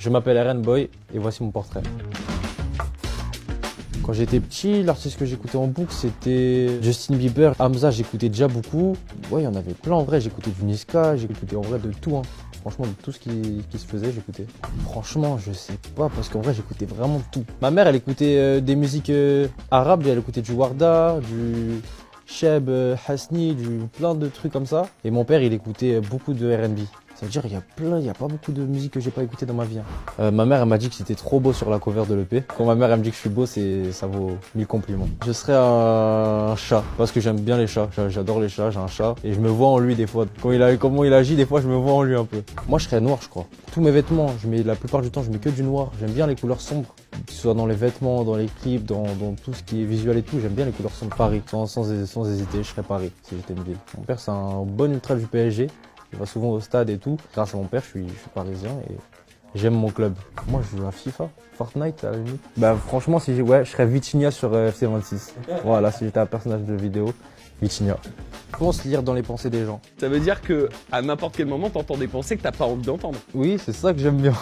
Je m'appelle Eren Boy et voici mon portrait. Quand j'étais petit, l'artiste que j'écoutais en boucle, c'était Justin Bieber. Hamza, j'écoutais déjà beaucoup. Ouais, il y en avait plein en vrai. J'écoutais du Niska, j'écoutais en vrai de tout. Franchement, de tout ce qui se faisait, j'écoutais. Franchement, je sais pas, parce qu'en vrai, j'écoutais vraiment tout. Ma mère, elle écoutait des musiques arabes. Elle écoutait du Warda, du Cheb, Hasni, plein de trucs comme ça. Et mon père, il écoutait beaucoup de R&B. Ça veut dire il y a pas beaucoup de musique que j'ai pas écouté dans ma vie. Ma mère, elle m'a dit que c'était trop beau sur la cover de l'EP. Quand ma mère, elle me dit que je suis beau, ça vaut 1000 compliments. Je serais un chat, parce que j'aime bien les chats. J'adore les chats, j'ai un chat. Et je me vois en lui des fois. Comment il agit, des fois, je me vois en lui un peu. Moi, je serais noir, je crois. Tous mes vêtements, la plupart du temps, je mets que du noir. J'aime bien les couleurs sombres. Que ce soit dans les vêtements, dans les clips, dans tout ce qui est visuel et tout, j'aime bien les couleurs sombres. Paris, sans hésiter, je serais Paris, si j'étais une ville. Mon père, c'est un bon ultra du PSG. Je vais souvent au stade et tout. Grâce à mon père, je suis parisien et j'aime mon club. Moi, je joue à FIFA, Fortnite à la limite. Bah franchement, je serais Vitinha sur FC26. Voilà, si j'étais un personnage de vidéo, Vitinha. Je pense lire dans les pensées des gens. Ça veut dire que à n'importe quel moment, t'entends des pensées que t'as pas envie d'entendre. Oui, c'est ça que j'aime bien.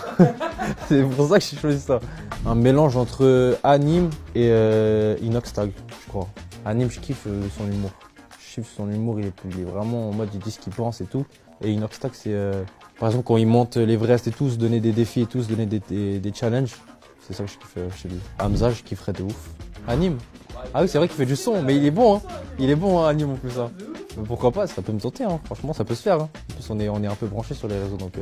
C'est pour ça que j'ai choisi ça. Un mélange entre Anime et Inoxtag, je crois. Anime, je kiffe son humour. Je kiffe son humour, il est vraiment en mode, il dit ce qu'il pense et tout. Et Inoxtag, c'est par exemple quand il monte l'Everest et tout, se donner des défis et tout, se donner des challenges. C'est ça que je kiffe chez lui. Hamza, je kifferais de ouf. Anime. Ah oui, c'est vrai qu'il fait du son, mais il est bon, hein. Il est bon, hein, Anime en plus, ça. Mais pourquoi pas, ça peut me tenter, hein. Franchement, ça peut se faire, hein. En plus, on est un peu branché sur les réseaux, donc